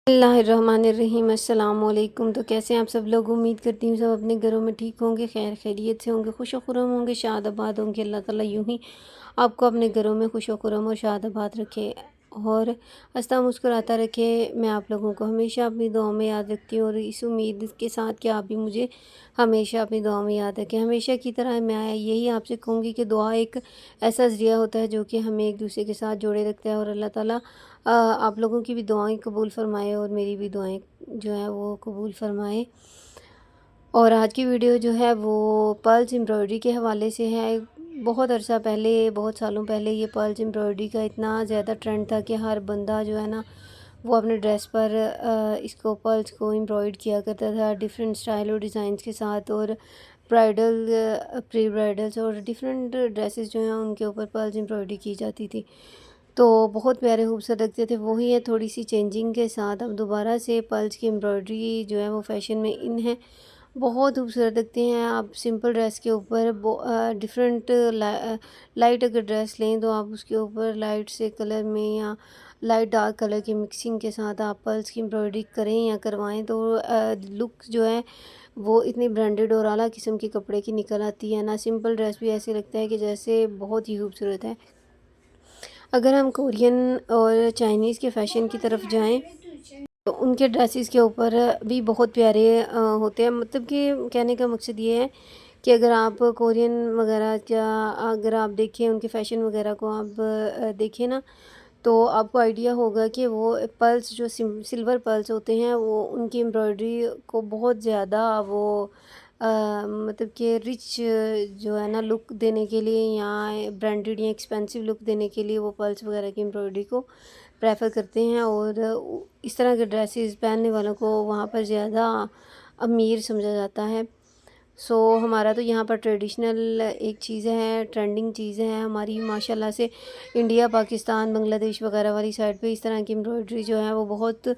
बिस्मिल्लाहिर्रहमानिर्रहीम अस्सलाम वालेकुम। तो कैसे हैं आप सब लोग। उम्मीद करती हूँ सब अपने घरों में ठीक होंगे, खैर खैरियत से होंगे, खुश खुरम होंगे, शाद आबाद होंगे। अल्लाह ताला यूँ ही आपको अपने घरों में खुश खुरम और शाद आबाद रखे और हंसता मुस्कुराता रखे। मैं आप लोगों को हमेशा अपनी दुआ में याद रखती हूँ और इस उम्मीद के साथ कि आप भी मुझे हमेशा अपनी दुआ में याद रखें। हमेशा की तरह मैं यही आपसे कहूँगी कि दुआ एक ऐसा ज़रिया होता है जो कि हमें एक दूसरे के साथ जोड़े रखता है और अल्लाह ताला आप लोगों की भी दुआएं कबूल फ़रमाए और मेरी भी दुआएं जो है वो कबूल फ़रमाए। और आज की वीडियो जो है वो पर्ल्स एम्ब्रॉयडरी के हवाले से है। बहुत अरसा पहले, बहुत सालों पहले ये पर्ल्स एम्ब्रॉयडरी का इतना ज़्यादा ट्रेंड था कि हर बंदा जो है ना वो अपने ड्रेस पर इसको पर्ल्स को एम्ब्रॉयड किया करता था डिफरेंट स्टाइल और डिज़ाइंस के साथ। और ब्राइडल, प्री ब्राइडल्स और डिफरेंट ड्रेसेस जो हैं उनके ऊपर पर्ल्स एम्ब्रॉयडरी की जाती थी। तो बहुत प्यारे खूबसूरत लगते थे। वही है थोड़ी सी चेंजिंग के साथ अब दोबारा से पर्ल्स की एम्ब्रॉयडरी जो है वो फैशन में इन है। बहुत खूबसूरत लगते हैं। आप सिंपल ड्रेस के ऊपर डिफरेंट लाइट अगर ड्रेस लें तो आप उसके ऊपर लाइट से कलर में या लाइट डार्क कलर की मिक्सिंग के साथ आप पर्ल्स की एम्ब्रॉयडरी करें या करवाएं तो लुक जो है वो इतनी ब्रांडेड और आला किस्म के कपड़े की निकल आती है ना। सिंपल ड्रेस भी ऐसे लगता है कि जैसे बहुत ही खूबसूरत है। अगर हम कोरियन और चाइनीज़ के फ़ैशन की तरफ जाएं तो उनके ड्रेसेस के ऊपर भी बहुत प्यारे होते हैं। मतलब कि कहने का मकसद ये है कि अगर आप कोरियन वगैरह का अगर आप देखें उनके फ़ैशन वगैरह को आप देखें ना तो आपको आइडिया होगा कि वो पर्ल्स जो सिल्वर पर्ल्स होते हैं वो उनकी एम्ब्रॉयडरी को बहुत ज़्यादा वो मतलब कि रिच जो है ना लुक देने के लिए या ब्रांडेड या एक्सपेंसिव लुक देने के लिए वो पर्ल्स वगैरह की एम्ब्रॉयडरी को प्रेफर करते हैं। और इस तरह के ड्रेसेस पहनने वालों को वहाँ पर ज़्यादा अमीर समझा जाता है। हमारा तो यहाँ पर ट्रेडिशनल एक चीज़ है, ट्रेंडिंग चीज़ है हमारी माशाल्लाह से। इंडिया, पाकिस्तान, बांग्लादेश वगैरह वाली साइड पे इस तरह की एम्ब्रॉयडरी जो है वो बहुत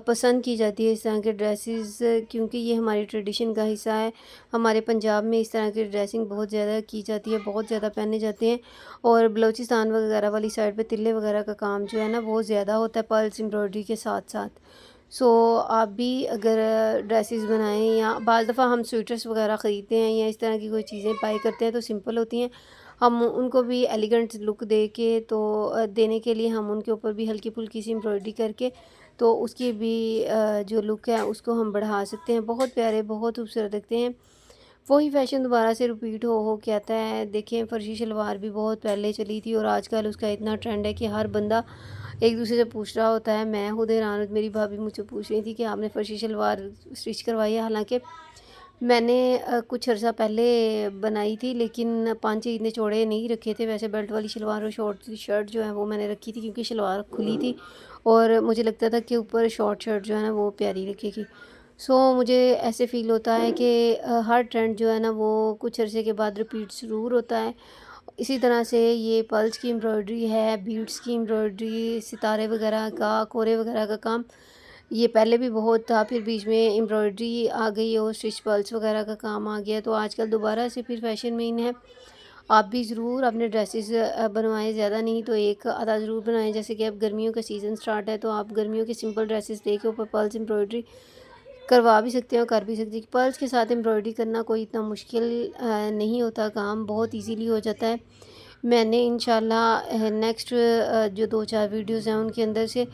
पसंद की जाती है। इस तरह के ड्रेसेस क्योंकि ये हमारी ट्रेडिशन का हिस्सा है। हमारे पंजाब में इस तरह की ड्रेसिंग बहुत ज़्यादा की जाती है, बहुत ज़्यादा पहने जाते हैं। और बलूचिस्तान वगैरह वाली साइड पे तिल्ले वगैरह का काम जो है ना बहुत ज़्यादा होता है पर्ल्स एम्ब्रॉयडरी के साथ साथ। आप भी अगर ड्रेसेस बनाएं या बाज़ दफ़ा हम स्वेटर्स वगैरह ख़रीदते हैं या इस तरह की कोई चीज़ें बाई करते हैं तो सिंपल होती हैं। हम उनको भी एलिगेंट लुक दे के तो देने के लिए हम उनके ऊपर भी हल्की फुल्की सी एम्ब्रॉयडरी करके तो उसकी भी जो लुक है उसको हम बढ़ा सकते हैं। बहुत प्यारे, बहुत खूबसूरत लगते हैं। वही फ़ैशन दोबारा से रिपीट हो के आता है। देखें फ़र्शी शलवार भी बहुत पहले चली थी और आजकल उसका इतना ट्रेंड है कि हर बंदा एक दूसरे से पूछ रहा होता है। मैं खुद हैरान हूँ, मेरी भाभी मुझसे पूछ रही थी कि आपने फ़र्शी शलवार स्टिच करवाई है। हालांकि मैंने कुछ अर्सा पहले बनाई थी लेकिन पांचे इतने चौड़े नहीं रखे थे। वैसे बेल्ट वाली शलवार और शॉर्ट शर्ट जो है वो मैंने रखी थी क्योंकि शलवार खुली थी और मुझे लगता था कि ऊपर शॉर्ट शर्ट जो है ना वो प्यारी लगेगी। मुझे ऐसे फ़ील होता है कि हर ट्रेंड जो है ना वो कुछ अरसे के बाद रिपीट ज़रूर होता है। इसी तरह से ये पर्ल्स की एम्ब्रॉयडरी है, बीड्स की एम्ब्रॉयडरी, सितारे वगैरह का, कोरे वगैरह का काम ये पहले भी बहुत था। फिर बीच में एम्ब्रॉयडरी आ गई और स्टिच पर्ल्स वगैरह का काम आ गया तो आजकल दोबारा से फिर फैशन में इन है। आप भी ज़रूर अपने ड्रेसेस बनवाएं, ज़्यादा नहीं तो एक आधा ज़रूर बनाएं। जैसे कि अब गर्मियों का सीज़न स्टार्ट है तो आप गर्मियों के सिंपल ड्रेसेस लेके ऊपर पर्ल्स एम्ब्रॉयडरी करवा भी सकते हैं और कर भी सकते हैं। पर्ल्स के साथ एम्ब्रॉयडरी करना कोई इतना मुश्किल नहीं होता, काम बहुत इजीली हो जाता है। मैंने इंशाल्लाह नेक्स्ट जो 2-4 वीडियोज़ हैं उनके अंदर से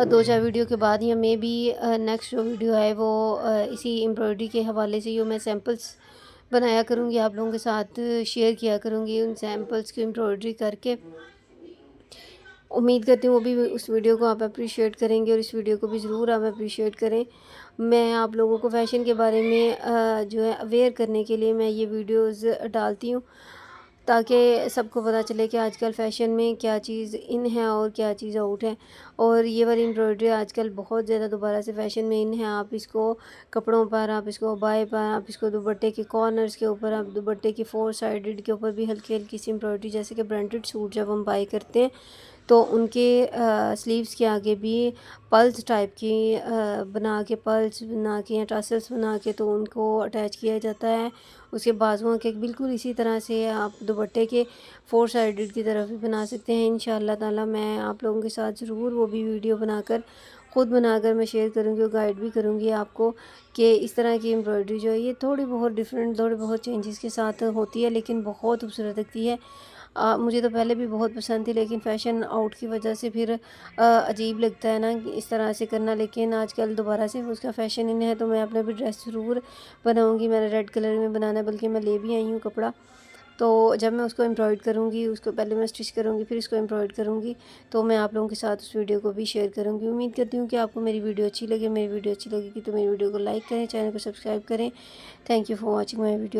2-4 वीडियो के बाद या मे बी नेक्स्ट जो वीडियो है वो इसी एम्ब्रॉयडरी के हवाले से जो मैं सैम्पल्स बनाया करूँगी आप लोगों के साथ शेयर किया करूँगी उन सैम्पल्स की एम्ब्रॉयडरी करके। उम्मीद करती हूँ वो भी उस वीडियो को आप अप्रिशिएट करेंगे और इस वीडियो को भी ज़रूर आप अप्रिशिएट करें। मैं आप लोगों को फ़ैशन के बारे में जो है अवेयर करने के लिए मैं ये वीडियोज़ डालती हूँ ताकि सबको पता चले कि आजकल फ़ैशन में क्या चीज़ इन है और क्या चीज़ आउट है। और ये वाली एम्ब्रॉयडरी आजकल बहुत ज़्यादा दोबारा से फ़ैशन में इन है। आप इसको कपड़ों पर, आप इसको अबाए पर, आप इसको दुपट्टे के कॉर्नर्स के ऊपर, आप दुपट्टे की 4 साइडेड के ऊपर भी हल्की हल्की सी एम्ब्रॉयडरी जैसे कि ब्रांडेड सूट जब हम बाई करते हैं तो उनके स्लीव्स के आगे भी पल्स टाइप की बना के, पल्स बना के या टसल्स बना के तो उनको अटैच किया जाता है। उसके बाजुओं के बिल्कुल इसी तरह से आप दुपट्टे के 4 साइडेड की तरफ भी बना सकते हैं। इंशाअल्लाह ताला मैं आप लोगों के साथ ज़रूर वो भी वीडियो बनाकर ख़ुद बनाकर मैं शेयर करूँगी और गाइड भी करूँगी आपको कि इस तरह की एम्ब्रॉयडरी जो है ये थोड़ी बहुत डिफरेंट, थोड़ी बहुत चेंजेस के साथ होती है, लेकिन बहुत खूबसूरत लगती है। मुझे तो पहले भी बहुत पसंद थी, लेकिन फ़ैशन आउट की वजह से फिर अजीब लगता है ना कि इस तरह से करना, लेकिन आजकल दोबारा से उसका फ़ैशन इन है, तो मैं अपने भी ड्रेस ज़रूर बनाऊँगी। मैंने रेड कलर में बनाना है, बल्कि मैं ले भी आई हूँ कपड़ा। तो जब मैं उसको एम्ब्रॉयड करूँगी, उसको पहले मैं स्टिच करूँगी, फिर इसको एम्ब्रॉयड करूँगी, तो मैं आप लोगों के साथ उस वीडियो को भी शेयर करूँगी। उम्मीद करती हूँ कि आपको मेरी वीडियो अच्छी लगे। मेरी वीडियो अच्छी लगेगी तो मेरी वीडियो को लाइक करें, चैनल को सब्सक्राइब करें। Thank you for watching my video.